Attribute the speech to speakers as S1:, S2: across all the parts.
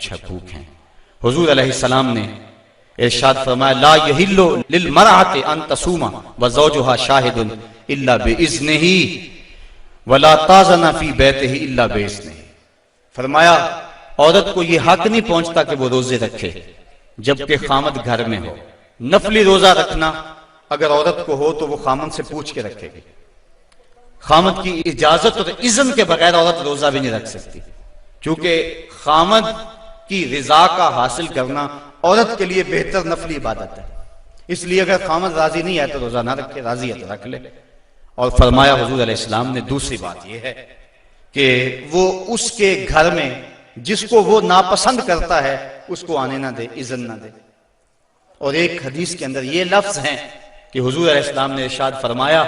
S1: कुछ हकूक हैं। हुजूर अलैहिस्सलाम ने इरशाद फरमाया, ला यहिल्लु लिल मरअति अन तसूमा व ज़ौजुहा शाहिदुन इल्ला बिइज़्निही वला ताज़ना फी बैतिही इल्ला बिइज़्निही। फरमाया, औरत को यह हक नहीं पहुंचता कि वो रोजे रखे जबकि खामद घर में हो। नफली रोजा रखना अगर औरत को हो तो वो खामद से पूछ के रखेगी। खामद की इजाजत और इज़्न के बगैर औरत रोजा भी नहीं रख सकती, क्योंकि खामद की रिजा का हासिल करना औरत के लिए बेहतर नफली इबादत है। इसलिए अगर खामद राजी नहीं है तो रोजा ना रखे, राजी है तो रख ले। और फरमाया हुजूर अलैहिस्सलाम ने दूसरी बात यह है कि वो उसके घर में जिसको वो नापसंद करता है उसको आने ना दे, इज़्न ना दे। और एक हदीस के अंदर ये लफ्ज हैं कि हुजूर अलैहिस्सलाम ने इरशाद फरमाया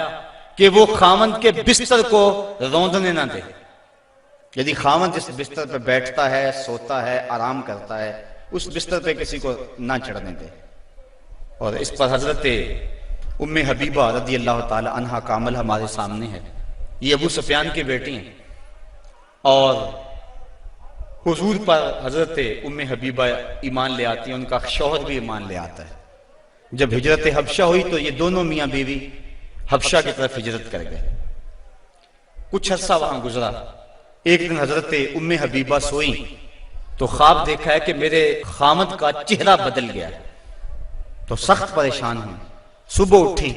S1: कि वो खामद के बिस्तर को रौंदने ना दे। यदि खामद जिस बिस्तर पर बैठता है, सोता है, आराम करता है, उस बिस्तर पे किसी को ना चढ़ने दे। और इस पर हजरत उम्मे हबीबा रदी अल्लाह ताला अन्हा का अमल हमारे सामने है। ये अबू सुफियान की बेटी हैं और हुजूर पर हजरत उम्मे हबीबा ईमान ले आती है, उनका शौहर भी ईमान ले आता है। जब हिजरत हबशा हुई तो ये दोनों मियाँ बीवी हबशा की तरफ हिजरत कर गए। कुछ अर्सा वहां गुजरा। एक दिन हजरत उम्मे हबीबा सोई तो ख्वाब देखा है कि मेरे खामद का चेहरा बदल गया। तो सख्त परेशान हुई। सुबह उठी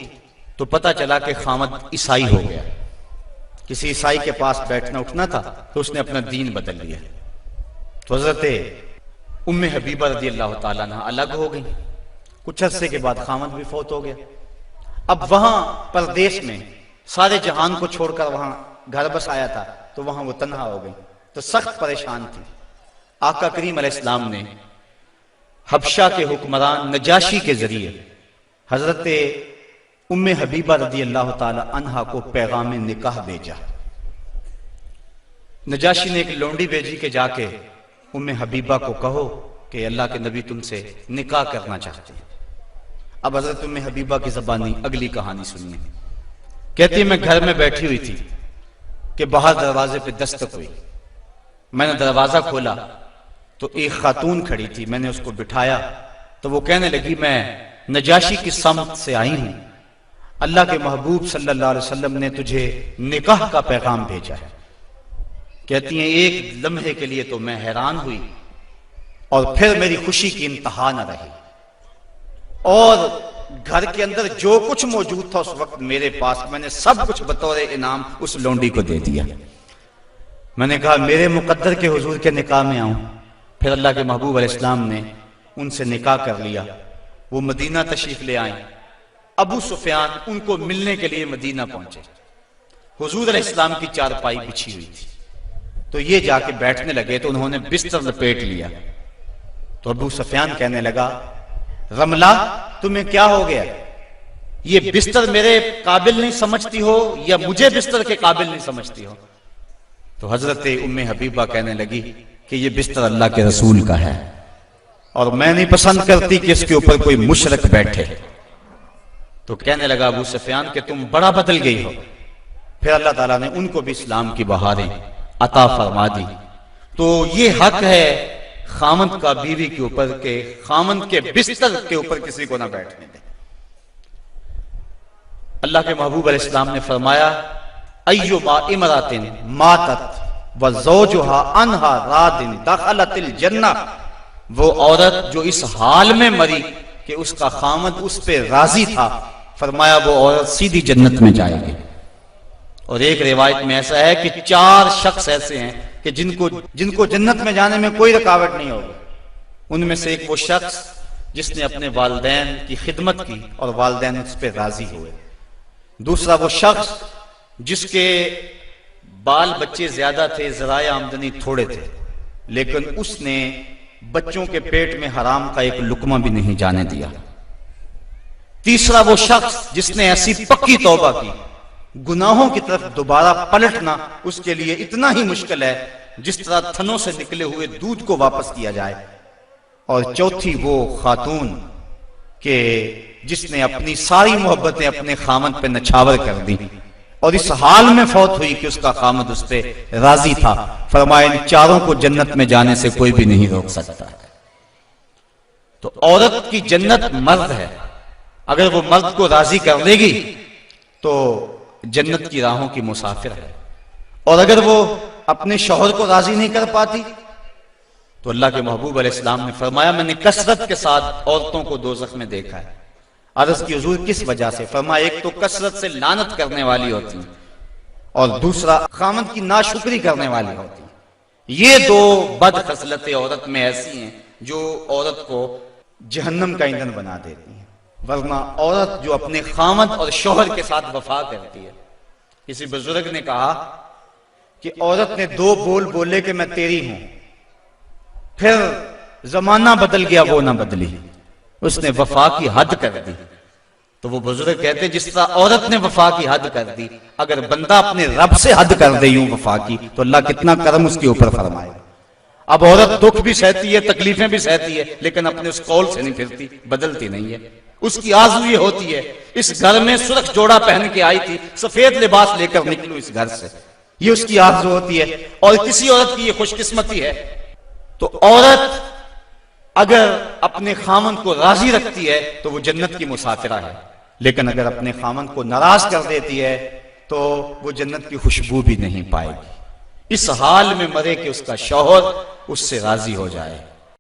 S1: तो पता चला कि खामद ईसाई हो गया। किसी ईसाई के पास बैठना उठना था तो उसने अपना दीन बदल लिया। तो हजरत उम्मे हबीबा रदी अल्लाह ताला अन्हा अलग हो गई। कुछ अरसे के बाद खामद भी फौत हो गया। अब वहां परदेश में सारे जहान को छोड़कर वहां घर बस आया था तो वहां वो तन्हा हो गई। तो सख्त परेशान थी। आका करीम अलैहिस्सलाम ने हबशा के हुक्मरान नजाशी के जरिए हजरत उम्मे हबीबा रदी अल्लाह ताला अन्हा को पैगाम निकाह भेजा। नजाशी ने एक लौंडी भेजी के जाके उम्मे हबीबा को कहो कि अल्लाह के नबी तुमसे निकाह करना चाहते हैं। अब हजरत उम्मे हबीबा की ज़बानी अगली कहानी सुनिए। कहती है, मैं घर में बैठी हुई थी कि बाहर दरवाजे पे दस्तक हुई। मैंने दरवाजा खोला तो एक खातून खड़ी थी। मैंने उसको बिठाया तो वो कहने लगी, मैं नजाशी की समत से आई हूं, अल्लाह के महबूब सल्लल्लाहु अलैहि वसल्लम ने तुझे निकाह का पैगाम भेजा है। कहती हैं, एक लम्हे के लिए तो मैं हैरान हुई और फिर मेरी खुशी की इंतहा न रही और घर के अंदर जो कुछ मौजूद था उस वक्त मेरे पास, मैंने सब कुछ बतौर इनाम उस लौंडी को दे दिया। मैंने कहा मेरे मुकद्दर के हुजूर के निकाह में आऊं। फिर अल्लाह के महबूब अलैहिस्सलाम ने उनसे निकाह कर लिया। वो मदीना तशरीफ ले आए। अबू सुफियान उनको मिलने के लिए मदीना पहुंचे। हुजूर अलैहिस्सलाम की चारपाई बिछी हुई थी तो ये जाके बैठने लगे तो उन्होंने बिस्तर लपेट लिया। तो अबू सुफियान कहने लगा, रमला तुम्हें क्या हो गया? ये बिस्तर मेरे काबिल नहीं समझती हो या मुझे बिस्तर के काबिल नहीं समझती हो? तो हजरत उम्मे हबीबा कहने लगी कि ये बिस्तर अल्लाह के रसूल का है और मैं नहीं पसंद करती कि इसके ऊपर कोई मुशरक बैठे। तो कहने लगा अबू सुफियान कि तुम बड़ा बदल गई हो। फिर अल्लाह ताला ने उनको भी इस्लाम की बहारें अता फरमा दी। तो ये हक है खामद का बीवी के ऊपर के खामद के बिस्तर के ऊपर किसी को ना बैठने दे। अल्लाह के महबूब अलैहिस्सलाम ने फरमाया, अय्युमा इमरातिन मातत व ज़ौजुहा अन्हा रादिन दखलतिल जन्नह। वो औरत जो इस हाल में मरी कि उसका खामद उस पे राजी था, फरमाया वो औरत सीधी जन्नत में जाएगी। और एक रिवायत में ऐसा है कि 4 शख्स ऐसे हैं कि जिनको जन्नत में जाने में कोई रुकावट नहीं होगी। उनमें से एक वो शख्स जिसने अपने वालिदैन की खिदमत की और वालिदैन उस पर राजी हुए। दूसरा वो शख्स जिसके बाल बच्चे ज्यादा थे, ज़राए आमदनी थोड़े थे, लेकिन उसने बच्चों के पेट में हराम का एक लुकमा भी नहीं जाने दिया। तीसरा वो शख्स जिसने ऐसी पक्की तौबा की, गुनाहों की तरफ दोबारा पलटना उसके लिए इतना ही मुश्किल है जिस तरह थनों से निकले हुए दूध को वापस किया जाए। और चौथी वो खातून के जिसने अपनी सारी मोहब्बतें अपने खामद पे नछावर कर दी। और इस हाल में फौत हुई कि उसका खामद उस पर राजी था। फरमाया इन चारों को जन्नत में जाने से कोई भी नहीं रोक सकता। तो औरत की जन्नत मर्द है, अगर वो मर्द को राजी कर लेगी तो जन्नत की राहों की मुसाफिर है। और अगर वो अपने शौहर को राजी नहीं कर पाती तो अल्लाह के महबूब अलैहिस्सलाम ने फरमाया मैंने कसरत के साथ औरतों को दोज़ख में देखा है। अर्ज़ की हुजूर किस वजह से? फरमाया एक तो कसरत से लानत करने वाली होती है और दूसरा खामद की नाशुक्री करने वाली होती है। ये दो बद खसलतें औरत में ऐसी हैं जो औरत को जहन्नम का ईंधन बना देती हैं। वरना औरत जो अपने खामद और शौहर के साथ वफा करती है। किसी बुजुर्ग ने कहा कि औरत ने दो बोल बोले कि मैं तेरी हूं, फिर जमाना बदल गया वो ना बदली, उसने वफा की हद कर दी। तो वो बुजुर्ग कहते जिस तरह औरत ने वफा की हद कर दी, अगर बंदा अपने रब से हद कर दे यूं वफा की तो अल्लाह कितना करम उसके ऊपर फरमाए। अब औरत दुख भी सहती है, तकलीफें भी सहती है, लेकिन अपने उस कौल से नहीं फिरती, बदलती नहीं है। उसकी आरज़ू ये होती है इस घर में सुर्ख जोड़ा पहन के आई थी, सफेद लिबास लेकर निकलूं इस घर से, ये उसकी आरज़ू होती है। और किसी औरत की ये खुशकिस्मती है। तो औरत अगर अपने खामन को राजी रखती है तो वो जन्नत की मुसाफिरा है, लेकिन अगर अपने खामन को नाराज कर देती है तो वो जन्नत की खुशबू भी नहीं पाएगी। इस हाल में मरे कि उसका शौहर उससे राजी हो जाए।